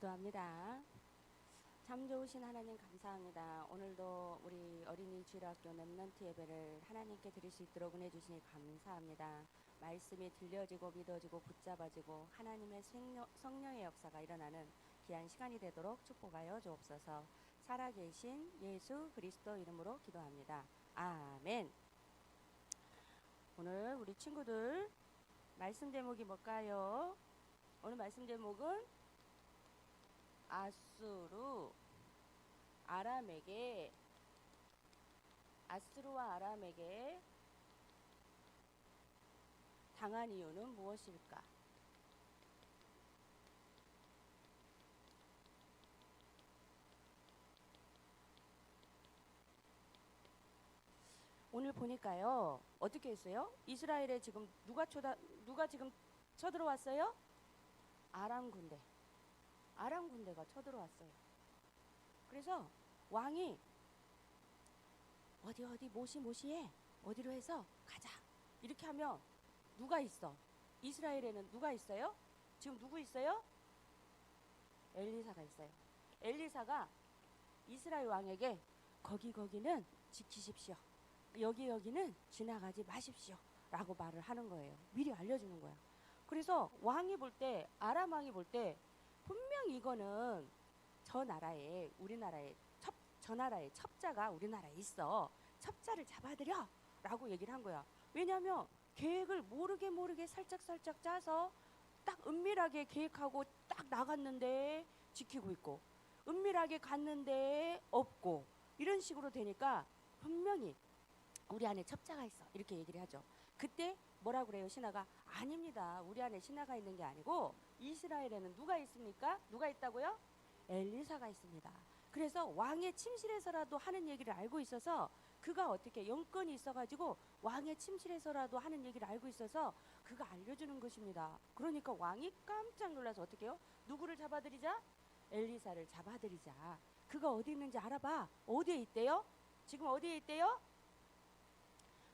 기도합니다. 참 좋으신 하나님 감사합니다. 오늘도 우리 어린이 주일학교 랩넌트 예배를 하나님께 드릴 수 있도록 은혜 주시니 감사합니다. 말씀이 들려지고 믿어지고 붙잡아지고 하나님의 성령의 역사가 일어나는 귀한 시간이 되도록 축복하여 주옵소서. 살아계신 예수 그리스도 이름으로 기도합니다. 아멘. 오늘 우리 친구들 말씀 제목이 뭘까요? 오늘 말씀 제목은 아수르와 아람에게 당한 이유는 무엇일까? 오늘 보니까요, 어떻게 했어요? 이스라엘에 지금 누가 지금 쳐들어왔어요? 아람 군대가 쳐들어왔어요. 그래서 왕이 어디 모시해 어디로 해서 가자 이렇게 하면 누가 있어? 이스라엘에는 누가 있어요? 지금 누구 있어요? 엘리사가 있어요. 엘리사가 이스라엘 왕에게 거기는 지키십시오. 여기는 지나가지 마십시오 라고 말을 하는 거예요. 미리 알려주는 거야. 그래서 왕이 볼 때, 아람 왕이 볼 때 분명 이거는 저 나라에 첩자가 우리나라에 있어. 첩자를 잡아들여 라고 얘기를 한 거야. 왜냐하면 계획을 모르게 살짝 짜서 딱 은밀하게 계획하고 딱 나갔는데 지키고 있고, 은밀하게 갔는데 없고, 이런 식으로 되니까 분명히 우리 안에 첩자가 있어 이렇게 얘기를 하죠. 그때 뭐라 그래요? 신하가 아닙니다. 우리 안에 신하가 있는 게 아니고 이스라엘에는 누가 있습니까? 누가 있다고요? 엘리사가 있습니다. 그래서 왕의 침실에서라도 하는 얘기를 알고 있어서 그가 어떻게 영권이 있어가지고 왕의 침실에서라도 하는 얘기를 알고 있어서 그가 알려주는 것입니다. 그러니까 왕이 깜짝 놀라서 어떻게 해요? 누구를 잡아들이자? 엘리사를 잡아들이자. 그가 어디 있는지 알아봐. 어디에 있대요? 지금 어디에 있대요?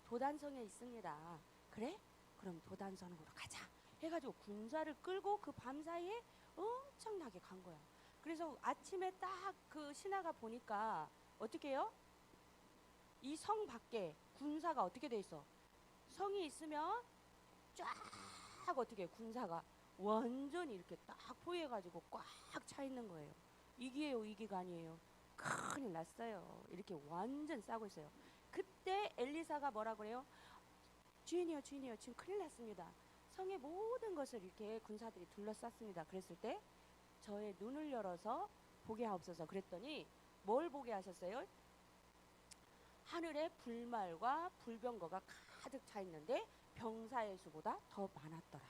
도단성에 있습니다. 그래? 그럼 도단성으로 가자 해가지고 군사를 끌고 그 밤사이에 엄청나게 간 거야. 그래서 아침에 딱 그 신하가 보니까 어떻게 해요? 이 성 밖에 군사가 어떻게 돼 있어? 성이 있으면 쫙 어떻게 군사가 완전히 이렇게 딱 포위해가지고 꽉 차 있는 거예요. 이기예요, 이기가 아니에요. 큰일 났어요. 이렇게 완전 싸고 있어요. 그때 엘리사가 뭐라 그래요? 주인이요 지금 큰일 났습니다. 성의 모든 것을 이렇게 군사들이 둘러쌌습니다. 그랬을 때 저의 눈을 열어서 보게 하옵소서 그랬더니 뭘 보게 하셨어요? 하늘에 불말과 불병거가 가득 차 있는데 병사의 수보다 더 많았더라.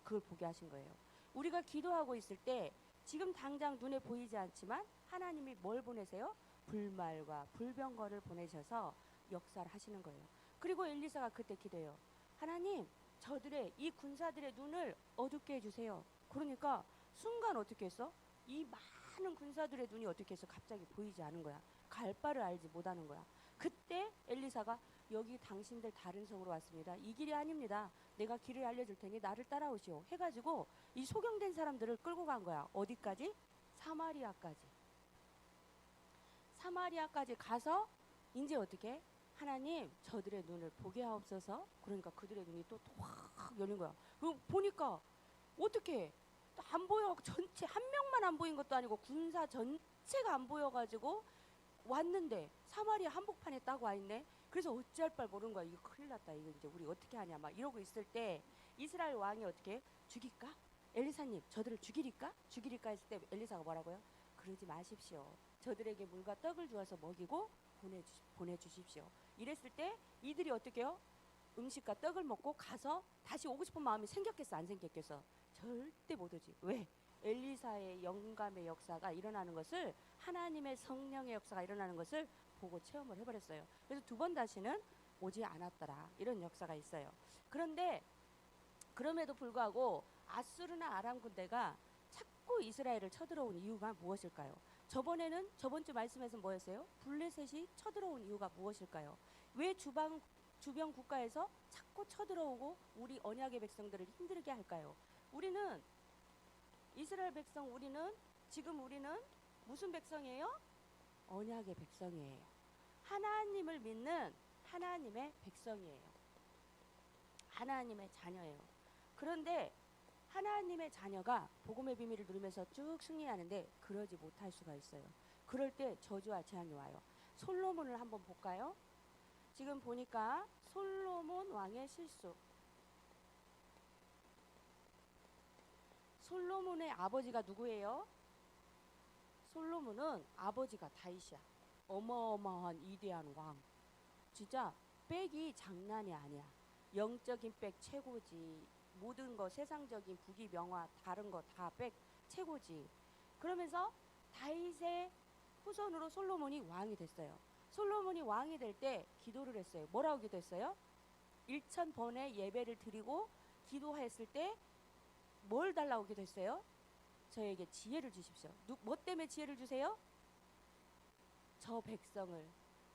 그걸 보게 하신 거예요. 우리가 기도하고 있을 때 지금 당장 눈에 보이지 않지만 하나님이 뭘 보내세요? 불말과 불병거를 보내셔서 역사를 하시는 거예요. 그리고 엘리사가 그때 기도해요. 하나님, 저들의 이 군사들의 눈을 어둡게 해주세요. 그러니까 순간 어떻게 했어? 이 많은 군사들의 눈이 어떻게 해서 갑자기 보이지 않은 거야. 갈 바를 알지 못하는 거야. 그때 엘리사가 여기 당신들 다른 성으로 왔습니다. 이 길이 아닙니다. 내가 길을 알려줄 테니 나를 따라오시오. 해가지고 이 소경된 사람들을 끌고 간 거야. 어디까지? 사마리아까지 가서 이제 어떻게? 하나님 저들의 눈을 보게 하옵소서. 그러니까 그들의 눈이 또 확 열린 거야. 그럼 보니까 어떻게 안 보여. 전체 한 명만 안 보인 것도 아니고 군사 전체가 안 보여가지고 왔는데 사마리아 한복판에 딱 와 있네. 그래서 어찌할 바를 모르는 거야. 이거 큰일 났다. 이거 이제 우리 어떻게 하냐 막 이러고 있을 때 이스라엘 왕이 어떻게 죽일까? 엘리사님 저들을 죽이릴까 했을 때 엘리사가 뭐라고요? 그러지 마십시오. 저들에게 물과 떡을 주어서 먹이고 보내주십시오. 이랬을 때 이들이 어떻게 해요? 음식과 떡을 먹고 가서 다시 오고 싶은 마음이 생겼겠어 안 생겼겠어? 절대 못 오지. 왜? 엘리사의 영감의 역사가 일어나는 것을, 하나님의 성령의 역사가 일어나는 것을 보고 체험을 해버렸어요. 그래서 두 번 다시는 오지 않았더라. 이런 역사가 있어요. 그런데 그럼에도 불구하고 아수르나 아람 군대가 자꾸 이스라엘을 쳐들어온 이유가 무엇일까요? 저번 주 말씀에서 뭐였어요? 블레셋이 쳐들어온 이유가 무엇일까요? 왜 주변 국가에서 자꾸 쳐들어오고 우리 언약의 백성들을 힘들게 할까요? 우리는 이스라엘 백성, 우리는 지금 우리는 무슨 백성이에요? 언약의 백성이에요. 하나님을 믿는 하나님의 백성이에요. 하나님의 자녀예요. 그런데 하나님의 자녀가 복음의 비밀을 누리면서 쭉 승리하는데 그러지 못할 수가 있어요. 그럴 때 저주와 재앙이 와요. 솔로몬을 한번 볼까요? 지금 보니까 솔로몬 왕의 실수. 솔로몬의 아버지가 누구예요? 솔로몬은 아버지가 다윗이야. 어마어마한 위대한 왕. 진짜 백이 장난이 아니야. 영적인 백 최고지. 모든 거 세상적인 부귀 명화 다른 거 다 백 최고지. 그러면서 다윗의 후손으로 솔로몬이 왕이 됐어요. 솔로몬이 왕이 될 때 기도를 했어요. 뭐라고 기도했어요? 1000번의 예배를 드리고 기도했을 때 뭘 달라고 기도했어요? 저에게 지혜를 주십시오. 뭐 때문에 지혜를 주세요? 저 백성을,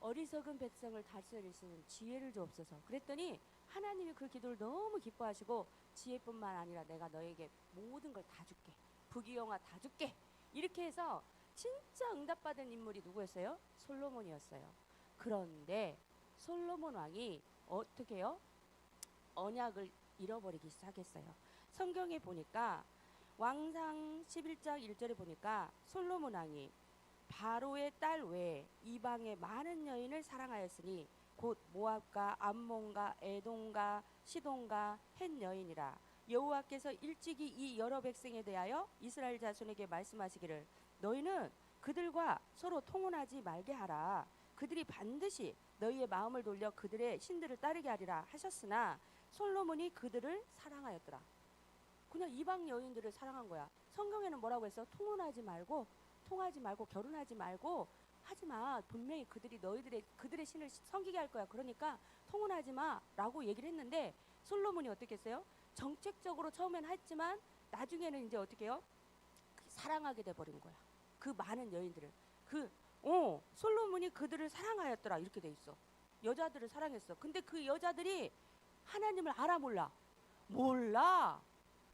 어리석은 백성을 다스리시는 지혜를 주옵소서. 그랬더니 하나님이 그 기도를 너무 기뻐하시고 지혜뿐만 아니라 내가 너에게 모든 걸 다 줄게. 부귀영화 다 줄게. 이렇게 해서 진짜 응답받은 인물이 누구였어요? 솔로몬이었어요. 그런데 솔로몬 왕이 어떻게 해요? 언약을 잃어버리기 시작했어요. 성경에 보니까 왕상 11장 1절에 보니까 솔로몬 왕이 바로의 딸 외에 이방의 많은 여인을 사랑하였으니 곧 모압과 암몬과 에돔과 시돈과 헷 여인이라. 여호와께서 일찍이 이 여러 백성에 대하여 이스라엘 자손에게 말씀하시기를 너희는 그들과 서로 통혼하지 말게 하라. 그들이 반드시 너희의 마음을 돌려 그들의 신들을 따르게 하리라 하셨으나 솔로몬이 그들을 사랑하였더라. 그냥 이방 여인들을 사랑한 거야. 성경에는 뭐라고 했어? 통혼하지 말고, 통하지 말고, 결혼하지 말고 하지마. 분명히 그들이 그들의 신을 섬기게 할 거야. 그러니까 통혼하지 마라고 얘기를 했는데 솔로몬이 어떻게 했어요? 정책적으로 처음엔 했지만 나중에는 이제 어떻게 해요? 사랑하게 돼 버린 거야. 그 많은 여인들을. 솔로몬이 그들을 사랑하였더라. 이렇게 돼 있어. 여자들을 사랑했어. 근데 그 여자들이 하나님을 알아 몰라? 몰라.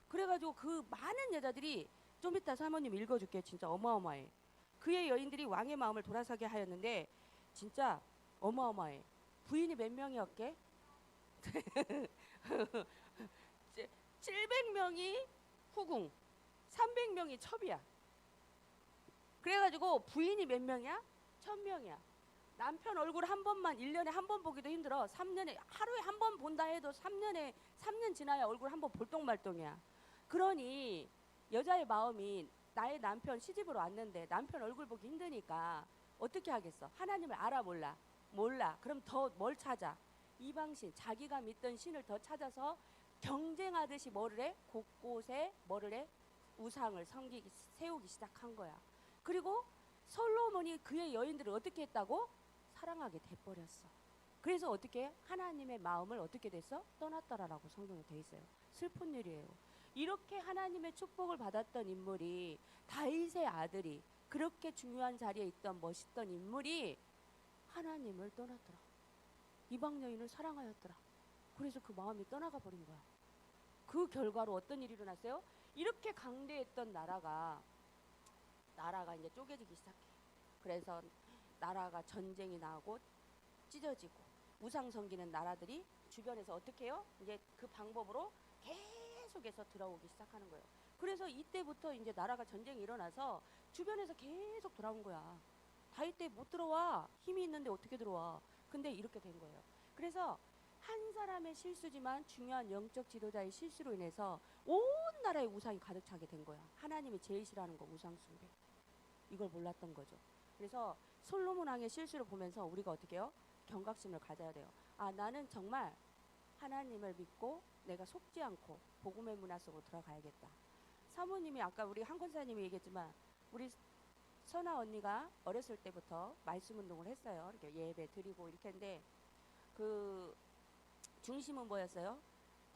그래가지고 그 많은 여자들이 좀 이따 사모님 읽어줄게. 진짜 어마어마해. 그의 여인들이 왕의 마음을 돌아서게 하였는데 진짜 어마어마해. 부인이 몇 명이었게? 700명이 후궁, 300명이 첩이야. 그래가지고 부인이 몇 명이야? 1000명이야. 남편 얼굴 한 번만 1년에 한 번 보기도 힘들어. 3년에 하루에 한 번 본다 해도 3년 지나야 얼굴 한 번 볼똥말똥이야. 그러니 여자의 마음이 나의 남편 시집으로 왔는데 남편 얼굴 보기 힘드니까 어떻게 하겠어? 하나님을 알아 몰라? 몰라. 그럼 더 뭘 찾아? 이방신, 자기가 믿던 신을 더 찾아서 경쟁하듯이 뭐를 해? 곳곳에 뭐를 해? 우상을 세우기 시작한 거야. 그리고 솔로몬이 그의 여인들을 어떻게 했다고? 사랑하게 돼버렸어. 그래서 어떻게 하나님의 마음을 어떻게 됐어? 떠났더라라고 성경에 돼 있어요. 슬픈 일이에요. 이렇게 하나님의 축복을 받았던 인물이 다윗의 아들이 그렇게 중요한 자리에 있던 멋있던 인물이 하나님을 떠났더라. 이방 여인을 사랑하였더라. 그래서 그 마음이 떠나가 버린 거야. 그 결과로 어떤 일이 일어났어요? 이렇게 강대했던 나라가 이제 쪼개지기 시작해. 그래서 나라가 전쟁이 나고 찢어지고 우상 섬기는 나라들이 주변에서 어떻게 해요? 이제 그 방법으로 계속해서 들어오기 시작하는 거예요. 그래서 이때부터 이제 나라가 전쟁이 일어나서 주변에서 계속 돌아온 거야. 다윗 때 못 들어와. 힘이 있는데 어떻게 들어와. 근데 이렇게 된 거예요. 그래서 한 사람의 실수지만 중요한 영적 지도자의 실수로 인해서 온 나라에 우상이 가득 차게 된 거야. 하나님이 제일 싫어하는 거 우상 숭배. 이걸 몰랐던 거죠. 그래서 솔로몬 왕의 실수를 보면서 우리가 어떻게 해요? 경각심을 가져야 돼요. 아, 나는 정말 하나님을 믿고 내가 속지 않고 복음의 문화 속으로 들어가야겠다. 사모님이 아까 우리 한 권사님이 얘기했지만 우리 선아 언니가 어렸을 때부터 말씀 운동을 했어요. 이렇게 예배 드리고 이렇게 했는데 그 중심은 뭐였어요?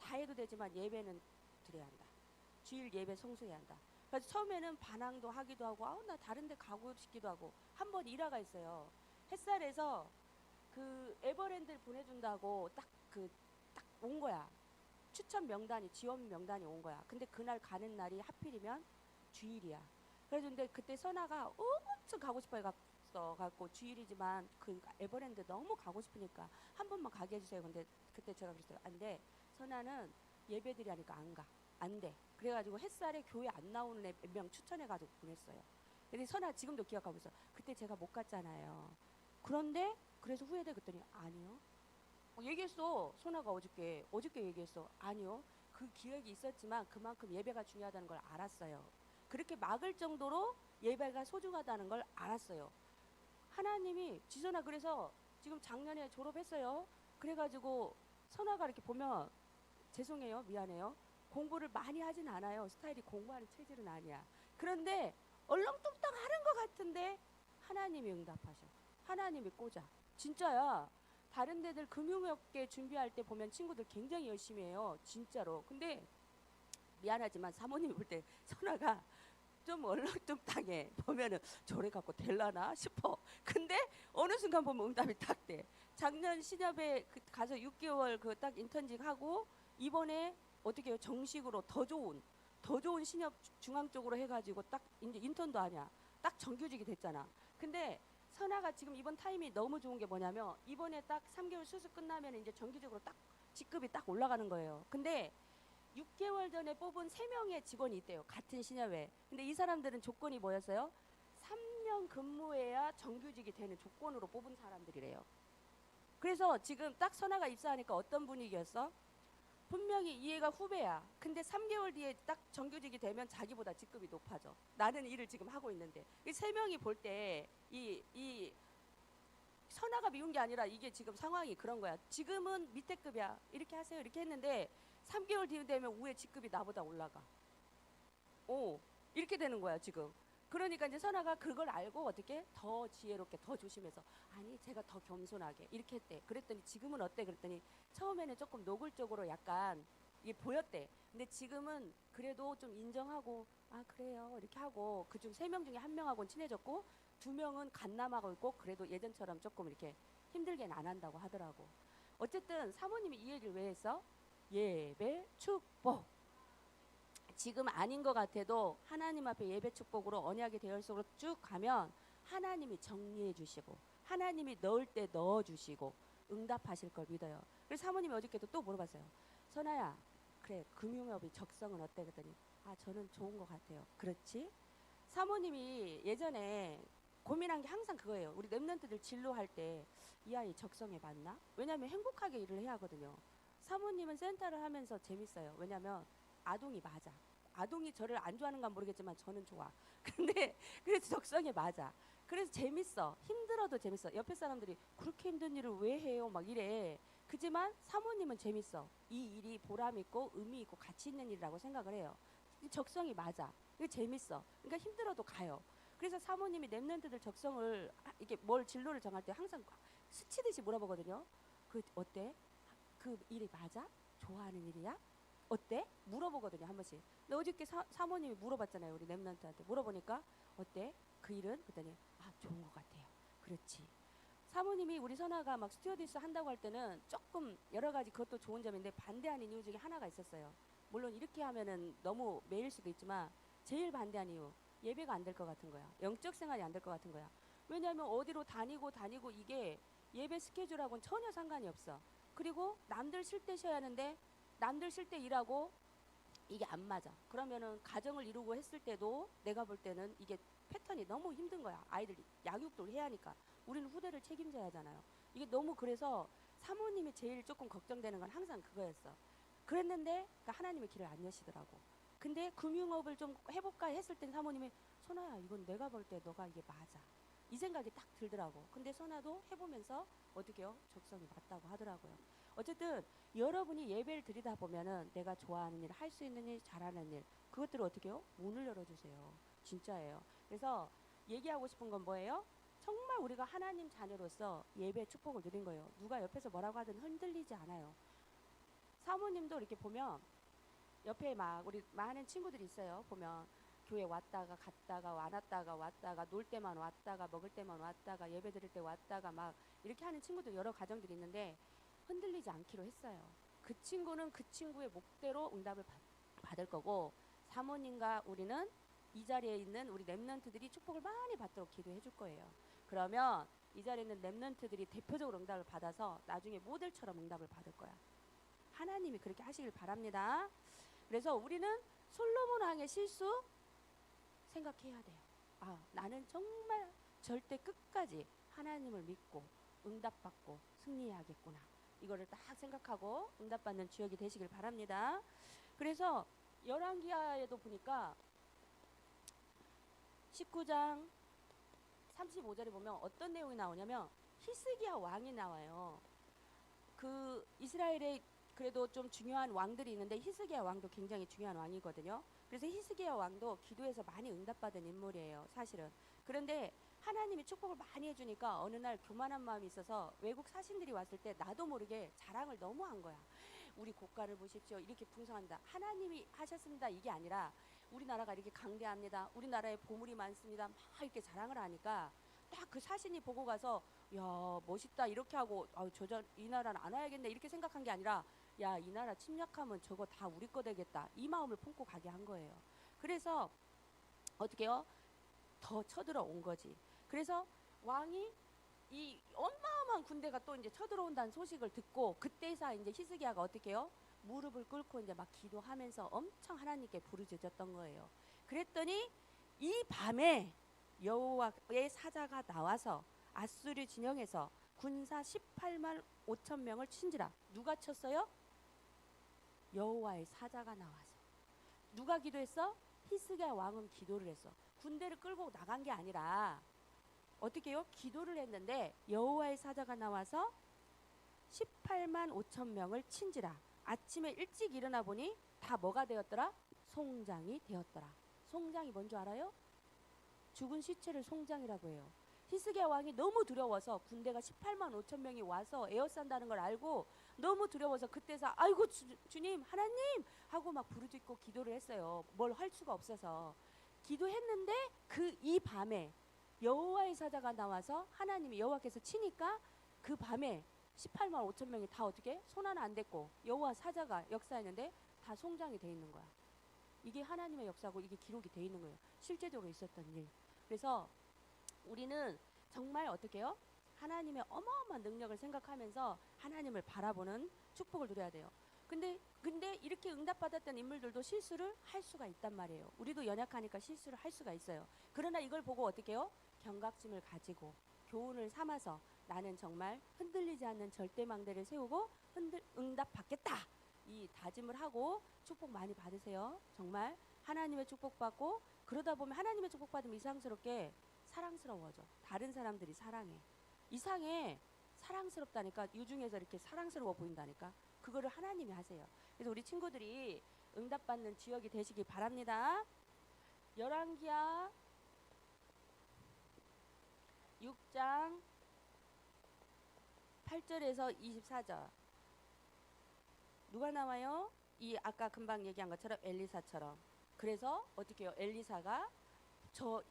다 해도 되지만 예배는 드려야 한다. 주일 예배 성수해야 한다. 그래서 처음에는 반항도 하기도 하고 나 다른 데 가고 싶기도 하고 한 번 일화가 있어요. 햇살에서 그 에버랜드를 보내준다고 딱 온 거야. 추천 명단이 지원 명단이 온 거야. 근데 그날 가는 날이 하필이면 주일이야. 그래서 근데 그때 선아가 엄청 가고 싶어 해갔어. 갖고 주일이지만 그 에버랜드 너무 가고 싶으니까 한 번만 가게 해주세요. 근데 그때 제가 그랬어요. 안 돼. 선아는 예배드리 하니까 안 가. 안 돼. 그래가지고 햇살에 교회 안 나오는 애 몇 명 추천해가지고 보냈어요. 근데 선아 지금도 기억하고 있어. 그때 제가 못 갔잖아요. 그런데 그래서 후회돼. 그랬더니 아니요. 얘기했어. 선아가 어저께 얘기했어. 아니요. 그 기획이 있었지만 그만큼 예배가 중요하다는 걸 알았어요. 그렇게 막을 정도로 예배가 소중하다는 걸 알았어요. 하나님이 지선아 그래서 지금 작년에 졸업했어요. 그래가지고 선아가 이렇게 보면 죄송해요. 미안해요. 공부를 많이 하진 않아요. 스타일이 공부하는 체질은 아니야. 그런데 얼렁뚱땅 하는 것 같은데 하나님이 응답하셔. 하나님이 꽂아. 진짜야. 다른 데들 금융업계 준비할 때 보면 친구들 굉장히 열심히 해요. 진짜로. 근데 미안하지만 사모님이 볼 때 선아가 좀 얼렁뚱땅해. 보면은 저래 갖고 될라나 싶어. 근데 어느 순간 보면 응답이 딱 돼. 작년 신협에 가서 6개월 그 딱 인턴직 하고 이번에 어떻게 해요? 정식으로 더 좋은 신협 중앙 쪽으로 해가지고 딱 이제 인턴도 아니야. 딱 정규직이 됐잖아. 근데 선아가 지금 이번 타임이 너무 좋은 게 뭐냐면 이번에 딱 3개월 수습 끝나면 이제 정규직으로 딱 직급이 딱 올라가는 거예요. 근데 6개월 전에 뽑은 3명의 직원이 있대요. 같은 신협에. 근데 이 사람들은 조건이 뭐였어요? 3년 근무해야 정규직이 되는 조건으로 뽑은 사람들이래요. 그래서 지금 딱 선아가 입사하니까 어떤 분위기였어? 분명히 이 애가 후배야. 근데 3개월 뒤에 딱 정규직이 되면 자기보다 직급이 높아져. 나는 일을 지금 하고 있는데. 이 3명이 볼 때 이 선아가 미운 게 아니라 이게 지금 상황이 그런 거야. 지금은 밑에 급이야. 이렇게 하세요. 이렇게 했는데 3개월 뒤에 되면 위에 직급이 나보다 올라가. 이렇게 되는 거야, 지금. 그러니까 이제 선아가 그걸 알고 어떻게 더 지혜롭게 더 조심해서 아니 제가 더 겸손하게 이렇게 했대. 그랬더니 지금은 어때? 그랬더니 처음에는 조금 노골적으로 약간 이게 보였대. 근데 지금은 그래도 좀 인정하고 아 그래요 이렇게 하고 그중 3명 중에 1명하고는 친해졌고 2명은 간남하고 있고 그래도 예전처럼 조금 이렇게 힘들게는 안 한다고 하더라고. 어쨌든 사모님이 이 얘기를 왜 했어? 예배 축복. 지금 아닌 것 같아도 하나님 앞에 예배 축복으로 언약의 대열 속으로 쭉 가면 하나님이 정리해 주시고 하나님이 넣을 때 넣어 주시고 응답하실 걸 믿어요. 그래서 사모님이 어저께도 또 물어봤어요. 선아야 그래 금융업의 적성은 어때? 그랬더니 아 저는 좋은 것 같아요. 그렇지? 사모님이 예전에 고민한 게 항상 그거예요. 우리 랩런트들 진로할 때 이 아이 적성에 맞나? 왜냐하면 행복하게 일을 해야 하거든요. 사모님은 센터를 하면서 재밌어요. 왜냐하면 아동이 맞아. 아동이 저를 안 좋아하는 건 모르겠지만 저는 좋아. 근데 그래서 적성에 맞아. 그래서 재밌어. 힘들어도 재밌어. 옆에 사람들이 그렇게 힘든 일을 왜 해요? 막 이래. 그지만 사모님은 재밌어. 이 일이 보람 있고 의미 있고 가치 있는 일이라고 생각을 해요. 적성이 맞아. 이게 재밌어. 그러니까 힘들어도 가요. 그래서 사모님이 랩런트들 적성을 이게 뭘 진로를 정할 때 항상 스치듯이 물어보거든요. 그 어때? 그 일이 맞아? 좋아하는 일이야? 어때? 물어보거든요 한 번씩. 근데 어저께 사모님이 물어봤잖아요. 우리 랩런트한테 물어보니까 어때? 그 일은? 그랬더니 아 좋은 것 같아요. 그렇지. 사모님이 우리 선아가 막 스튜어디스 한다고 할 때는 조금 여러 가지 그것도 좋은 점인데 반대하는 이유 중에 하나가 있었어요. 물론 이렇게 하면은 너무 매일 수도 있지만 제일 반대한 이유 예배가 안 될 것 같은 거야. 영적 생활이 안 될 것 같은 거야. 왜냐하면 어디로 다니고 이게 예배 스케줄하고는 전혀 상관이 없어. 그리고 남들 쉴 때 쉬어야 하는데 남들 쉴 때 일하고 이게 안 맞아. 그러면은 가정을 이루고 했을 때도 내가 볼 때는 이게 패턴이 너무 힘든 거야. 아이들 양육도 해야 하니까. 우리는 후대를 책임져야 하잖아요. 이게 너무 그래서 사모님이 제일 조금 걱정되는 건 항상 그거였어. 그랬는데 그러니까 하나님의 길을 안 여시더라고. 근데 금융업을 좀 해볼까 했을 땐 사모님이 선아야 이건 내가 볼 때 너가 이게 맞아. 이 생각이 딱 들더라고. 근데 선아도 해보면서 어떻게요? 적성이 맞다고 하더라고요. 어쨌든 여러분이 예배를 드리다 보면은 내가 좋아하는 일, 할 수 있는 일, 잘하는 일 그것들을 어떻게 해요? 문을 열어주세요. 진짜예요. 그래서 얘기하고 싶은 건 뭐예요? 정말 우리가 하나님 자녀로서 예배 축복을 누린 거예요. 누가 옆에서 뭐라고 하든 흔들리지 않아요. 사모님도 이렇게 보면 옆에 막 우리 많은 친구들이 있어요. 보면 교회 왔다가 갔다가 왔다가 놀 때만 왔다가 먹을 때만 왔다가 예배 드릴 때 왔다가 막 이렇게 하는 친구들 여러 가정들이 있는데 흔들리지 않기로 했어요. 그 친구는 그 친구의 목대로 응답을 받을 거고 사모님과 우리는 이 자리에 있는 우리 렘넌트들이 축복을 많이 받도록 기도해 줄 거예요. 그러면 이 자리에 있는 렘넌트들이 대표적으로 응답을 받아서 나중에 모델처럼 응답을 받을 거야. 하나님이 그렇게 하시길 바랍니다. 그래서 우리는 솔로몬 왕의 실수 생각해야 돼요. 아, 나는 정말 절대 끝까지 하나님을 믿고 응답받고 승리해야겠구나. 이거를 딱 생각하고 응답받는 주역이 되시길 바랍니다. 그래서 열왕기하에도 보니까 19장 35절에 보면 어떤 내용이 나오냐면 히스기야 왕이 나와요. 그 이스라엘의 그래도 좀 중요한 왕들이 있는데 히스기야 왕도 굉장히 중요한 왕이거든요. 그래서 히스기야 왕도 기도에서 많이 응답받은 인물이에요, 사실은. 그런데 하나님이 축복을 많이 해주니까 어느 날 교만한 마음이 있어서 외국 사신들이 왔을 때 나도 모르게 자랑을 너무 한 거야. 우리 국가를 보십시오. 이렇게 풍성합니다. 하나님이 하셨습니다. 이게 아니라 우리나라가 이렇게 강대합니다. 우리나라에 보물이 많습니다. 막 이렇게 자랑을 하니까 딱 그 사신이 보고 가서 야 멋있다 이렇게 하고 이 나라는 안 와야겠네 이렇게 생각한 게 아니라 야 이 나라 침략하면 저거 다 우리 거 되겠다 이 마음을 품고 가게 한 거예요. 그래서 어떻게요? 더 쳐들어온 거지. 그래서 왕이 이 어마어마한 군대가 또 이제 쳐들어온다는 소식을 듣고 그때서 이제 히스기야가 어떻게 해요? 무릎을 꿇고 이제 막 기도하면서 엄청 하나님께 부르짖었던 거예요. 그랬더니 이 밤에 여호와의 사자가 나와서 아수르 진영에서 군사 18만 5천 명을 친지라. 누가 쳤어요? 여호와의 사자가 나와서. 누가 기도했어? 히스기야 왕은 기도를 했어. 군대를 끌고 나간 게 아니라 어떻게 해요? 기도를 했는데 여호와의 사자가 나와서 18만 5천 명을 친지라. 아침에 일찍 일어나 보니 다 뭐가 되었더라? 송장이 되었더라. 송장이 뭔 줄 알아요? 죽은 시체를 송장이라고 해요. 히스기야 왕이 너무 두려워서 군대가 18만 5천 명이 와서 에워싼다는 걸 알고 너무 두려워서 그때서 아이고 주님 하나님 하고 막 부르짖고 기도를 했어요. 뭘 할 수가 없어서 기도했는데 그 이 밤에 여호와의 사자가 나와서 하나님이 여호와께서 치니까 그 밤에 18만 5천 명이 다 어떻게 손 하나 안 댔고 여호와 사자가 역사했는데 다 송장이 돼 있는 거야. 이게 하나님의 역사고 이게 기록이 돼 있는 거예요. 실제적으로 있었던 일. 그래서 우리는 정말 어떻게 해요? 하나님의 어마어마한 능력을 생각하면서 하나님을 바라보는 축복을 누려야 돼요. 근데 이렇게 응답받았던 인물들도 실수를 할 수가 있단 말이에요. 우리도 연약하니까 실수를 할 수가 있어요. 그러나 이걸 보고 어떻게 해요? 경각심을 가지고 교훈을 삼아서 나는 정말 흔들리지 않는 절대망대를 세우고 응답받겠다. 이 다짐을 하고 축복 많이 받으세요. 정말 하나님의 축복받고 그러다 보면 하나님의 축복받으면 이상스럽게 사랑스러워져. 다른 사람들이 사랑해. 이상해. 사랑스럽다니까. 유중에서 이렇게 사랑스러워 보인다니까. 그거를 하나님이 하세요. 그래서 우리 친구들이 응답받는 지역이 되시기 바랍니다. 열왕기하 6장 8절에서 24절. 누가 나와요? 이 아까 금방 얘기한 것처럼 엘리사처럼. 그래서 어떻게 해요? 엘리사가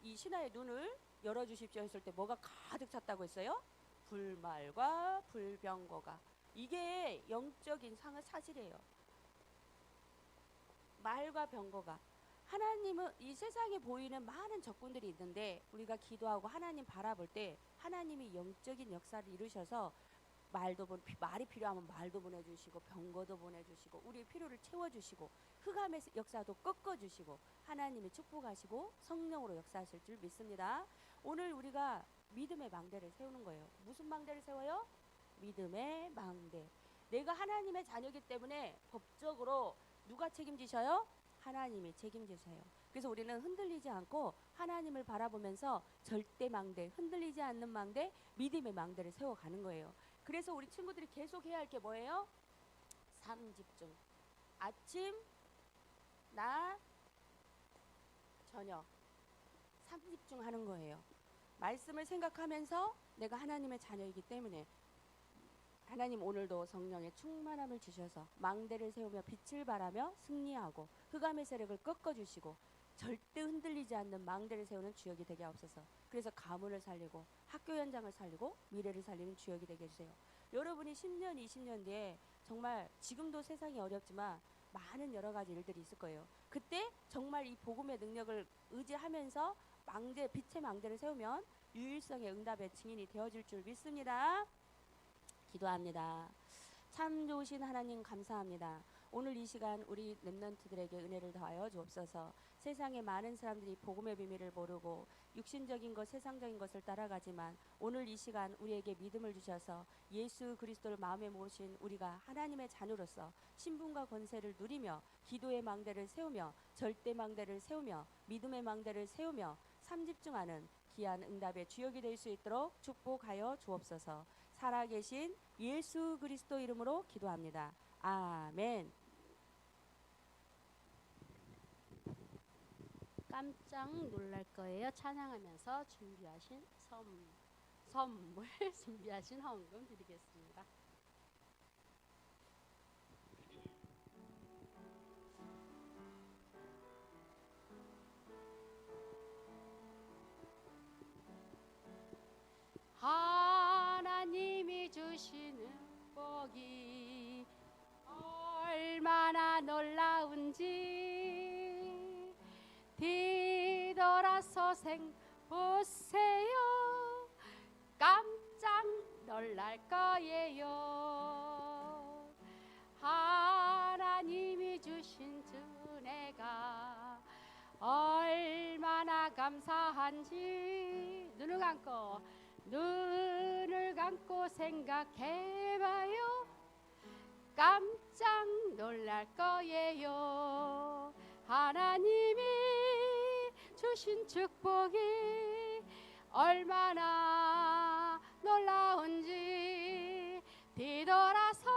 이 신하의 눈을 열어주십시오 했을 때 뭐가 가득 찼다고 했어요? 불말과 불병거가. 이게 영적인 사실이에요. 말과 병거가. 하나님은 이 세상에 보이는 많은 적군들이 있는데 우리가 기도하고 하나님 바라볼 때 하나님이 영적인 역사를 이루셔서 말이 필요하면 말도 보내주시고 병거도 보내주시고 우리의 필요를 채워주시고 흑암의 역사도 꺾어주시고 하나님이 축복하시고 성령으로 역사하실 줄 믿습니다. 오늘 우리가 믿음의 망대를 세우는 거예요. 무슨 망대를 세워요? 믿음의 망대. 내가 하나님의 자녀이기 때문에 법적으로 누가 책임지셔요? 하나님이 책임지세요. 그래서 우리는 흔들리지 않고 하나님을 바라보면서 절대 망대, 흔들리지 않는 망대, 믿음의 망대를 세워가는 거예요. 그래서 우리 친구들이 계속 해야 할 게 뭐예요? 삼집중. 아침, 낮, 저녁. 삼집중 하는 거예요. 말씀을 생각하면서 내가 하나님의 자녀이기 때문에 하나님 오늘도 성령의 충만함을 주셔서 망대를 세우며 빛을 발하며 승리하고 흑암의 세력을 꺾어주시고 절대 흔들리지 않는 망대를 세우는 주역이 되게 하옵소서. 그래서 가문을 살리고 학교 현장을 살리고 미래를 살리는 주역이 되게 해주세요. 여러분이 10년, 20년 뒤에 정말 지금도 세상이 어렵지만 많은 여러 가지 일들이 있을 거예요. 그때 정말 이 복음의 능력을 의지하면서 빛의 망대를 세우면 유일성의 응답의 증인이 되어질 줄 믿습니다. 기도합니다. 참 좋으신 하나님 감사합니다. 오늘 이 시간 우리 렘넌트들에게 은혜를 더하여 주옵소서. 세상에 많은 사람들이 복음의 비밀을 모르고 육신적인 것, 세상적인 것을 따라가지만 오늘 이 시간 우리에게 믿음을 주셔서 예수 그리스도를 마음에 모으신 우리가 하나님의 자녀로서 신분과 권세를 누리며 기도의 망대를 세우며 절대 망대를 세우며 믿음의 망대를 세우며 삼집중하는 귀한 응답의 주역이 될 수 있도록 축복하여 주옵소서. 살아계신 예수 그리스도 이름으로 기도합니다. 아멘. 깜짝 놀랄 거예요. 찬양하면서 준비하신 선물 준비하신 헌금 드리겠습니다. 하나님이 주시는 복이 얼마나 놀라운지 뒤돌아서 보세요. 깜짝 놀랄 거예요. 하나님이 주신 은혜가 얼마나 감사한지 눈을 감고 생각해봐요. 깜짝 놀랄 거예요. 하나님이 주신 축복이 얼마나 놀라운지 뒤돌아서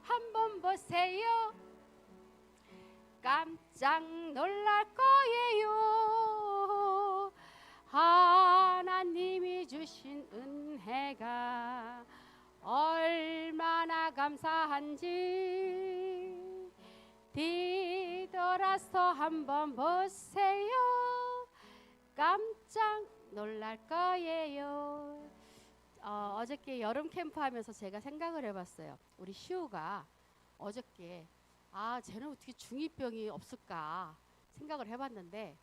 한번 보세요. 깜짝 놀랄 거예요. 하나님이 주신 은혜가 얼마나 감사한지 뒤돌아서 한번 보세요. 깜짝 놀랄 거예요. 어저께 여름 캠프 하면서 제가 생각을 해봤어요. 우리 시우가 어저께 쟤는 어떻게 중2병이 없을까 생각을 해봤는데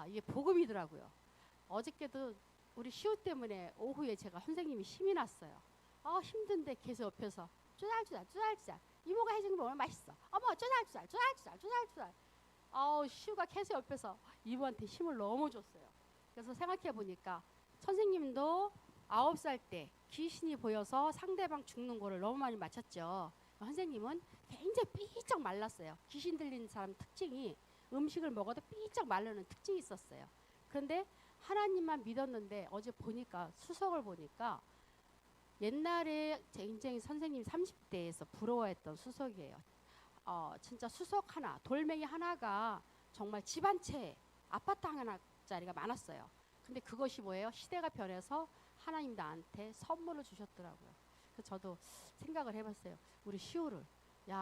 이게 복음이더라고요. 어저께도 우리 시우 때문에 오후에 제가 선생님이 힘이 났어요. 힘든데 계속 옆에서 쪼잘쪼잘 이모가 해준 거 얼마나 맛있어. 어머 쪼잘쪼잘 시우가 계속 옆에서 이모한테 힘을 너무 줬어요. 그래서 생각해 보니까 선생님도 9살 때 귀신이 보여서 상대방 죽는 거를 너무 많이 맞췄죠. 선생님은 굉장히 삐쩍 말랐어요. 귀신 들리는 사람 특징이 음식을 먹어도 삐쩍 마르는 특징이 있었어요. 그런데 하나님만 믿었는데 어제 보니까 수석을 보니까 옛날에 굉장히 선생님 30대에서 부러워했던 수석이에요. 진짜 수석 하나, 돌멩이 하나가 정말 집 한 채, 아파트 하나짜리가 많았어요. 근데 그것이 뭐예요? 시대가 변해서 하나님 나한테 선물을 주셨더라고요. 그래서 저도 생각을 해봤어요. 우리 시우를.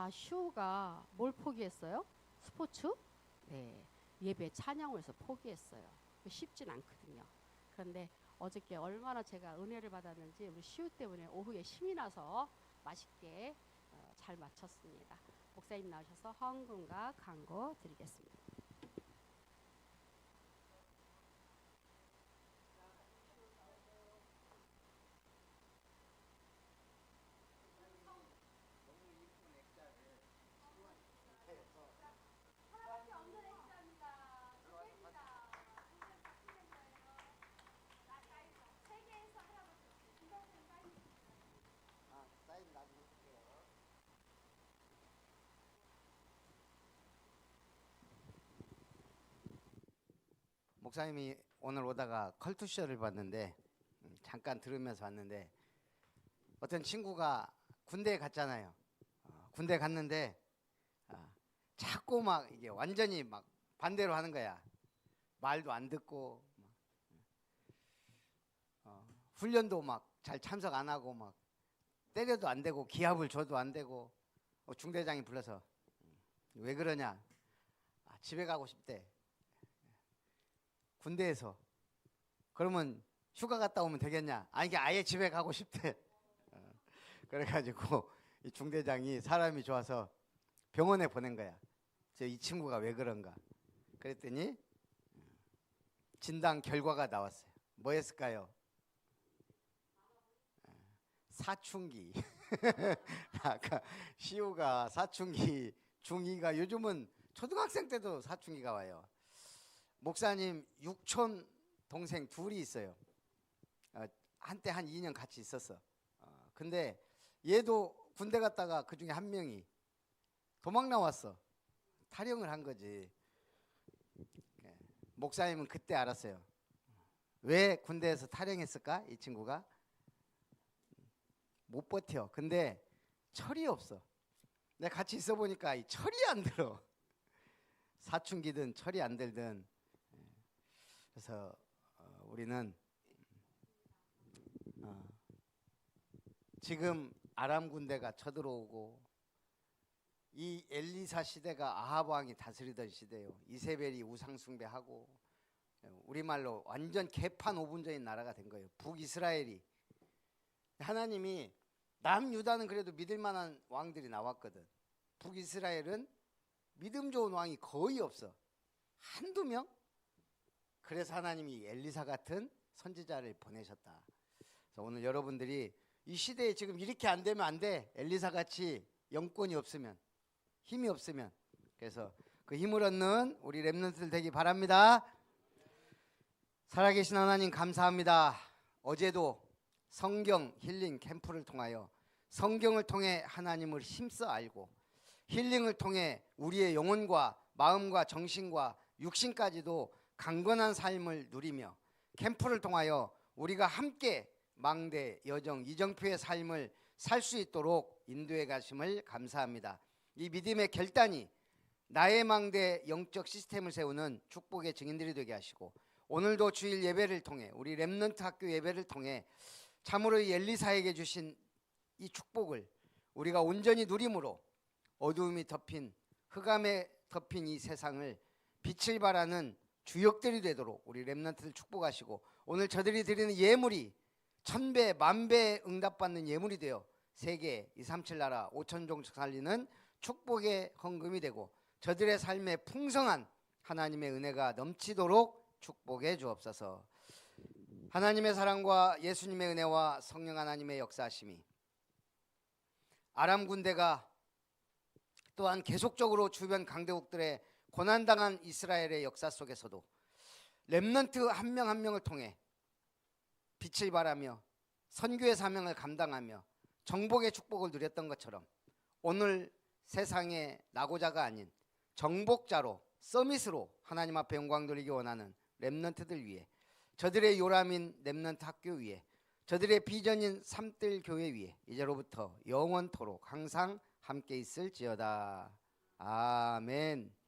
시우가 뭘 포기했어요? 스포츠? 네, 예배 찬양을 해서 포기했어요. 쉽진 않거든요. 그런데 어저께 얼마나 제가 은혜를 받았는지 우리 시우 때문에 오후에 힘이 나서 맛있게 잘 마쳤습니다. 목사님 나오셔서 헌금과 간고 드리겠습니다. 목사님이 오늘 오다가 컬투쇼를 봤는데 잠깐 들으면서 왔는데 어떤 친구가 군대에 갔잖아요. 군대 갔는데 자꾸 막 이게 완전히 막 반대로 하는 거야. 말도 안 듣고 훈련도 막 잘 참석 안 하고 막 때려도 안 되고 기합을 줘도 안 되고 중대장이 불러서 왜 그러냐? 집에 가고 싶대. 군대에서. 그러면 휴가 갔다 오면 되겠냐? 이게 아예 집에 가고 싶대. 그래가지고 이 중대장이 사람이 좋아서 병원에 보낸 거야. 저 이 친구가 왜 그런가. 그랬더니 진단 결과가 나왔어요. 뭐였을까요? 사춘기. 아까 시우가 사춘기, 중2가 요즘은 초등학생 때도 사춘기가 와요. 목사님 육촌 동생 둘이 있어요. 한때 한 2년 같이 있었어. 근데 얘도 군대 갔다가 그 중에 한 명이 도망 나왔어. 탈영을 한 거지. 목사님은 그때 알았어요. 왜 군대에서 탈영했을까? 이 친구가 못 버텨. 근데 철이 없어. 내가 같이 있어 보니까 이 철이 안 들어. 사춘기든 철이 안 들든. 그래서 우리는 지금 아람 군대가 쳐들어오고 이 엘리사 시대가 아합 왕이 다스리던 시대요. 이세벨이 우상 숭배하고 우리말로 완전 개판 5분전인 나라가 된 거예요. 북이스라엘이. 하나님이 남유다는 그래도 믿을 만한 왕들이 나왔거든. 북이스라엘은 믿음 좋은 왕이 거의 없어. 한두 명? 그래서 하나님이 엘리사 같은 선지자를 보내셨다. 그래서 오늘 여러분들이 이 시대에 지금 이렇게 안 되면 안 돼. 엘리사 같이 영권이 없으면, 힘이 없으면. 그래서 그 힘을 얻는 우리 렘넌트들 되기 바랍니다. 살아계신 하나님 감사합니다. 어제도 성경 힐링 캠프를 통하여 성경을 통해 하나님을 힘써 알고 힐링을 통해 우리의 영혼과 마음과 정신과 육신까지도 강건한 삶을 누리며 캠프를 통하여 우리가 함께 망대, 여정, 이정표의 삶을 살 수 있도록 인도해 가심을 감사합니다. 이 믿음의 결단이 나의 망대 영적 시스템을 세우는 축복의 증인들이 되게 하시고 오늘도 주일 예배를 통해 우리 렘넌트 학교 예배를 통해 참으로 이 엘리사에게 주신 이 축복을 우리가 온전히 누림으로 어두움이 덮인 흑암에 덮인 이 세상을 빛을 발하는 주역들이 되도록 우리 렘넌트들 축복하시고 오늘 저들이 드리는 예물이 1000배 만배 응답받는 예물이 되어 세계 237 나라 5천종족 살리는 축복의 헌금이 되고 저들의 삶에 풍성한 하나님의 은혜가 넘치도록 축복해 주옵소서. 하나님의 사랑과 예수님의 은혜와 성령 하나님의 역사하심이 아람 군대가 또한 계속적으로 주변 강대국들의 고난당한 이스라엘의 역사 속에서도 렘넌트 한 명 한 명을 통해 빛을 발하며 선교의 사명을 감당하며 정복의 축복을 누렸던 것처럼 오늘 세상의 낙오자가 아닌 정복자로 서밋으로 하나님 앞에 영광 돌리기 원하는 렘넌트들 위해 저들의 요람인 렘넌트 학교 위에 저들의 비전인 삼뜰 교회 위에 이제로부터 영원토록 항상 함께 있을지어다. 아멘.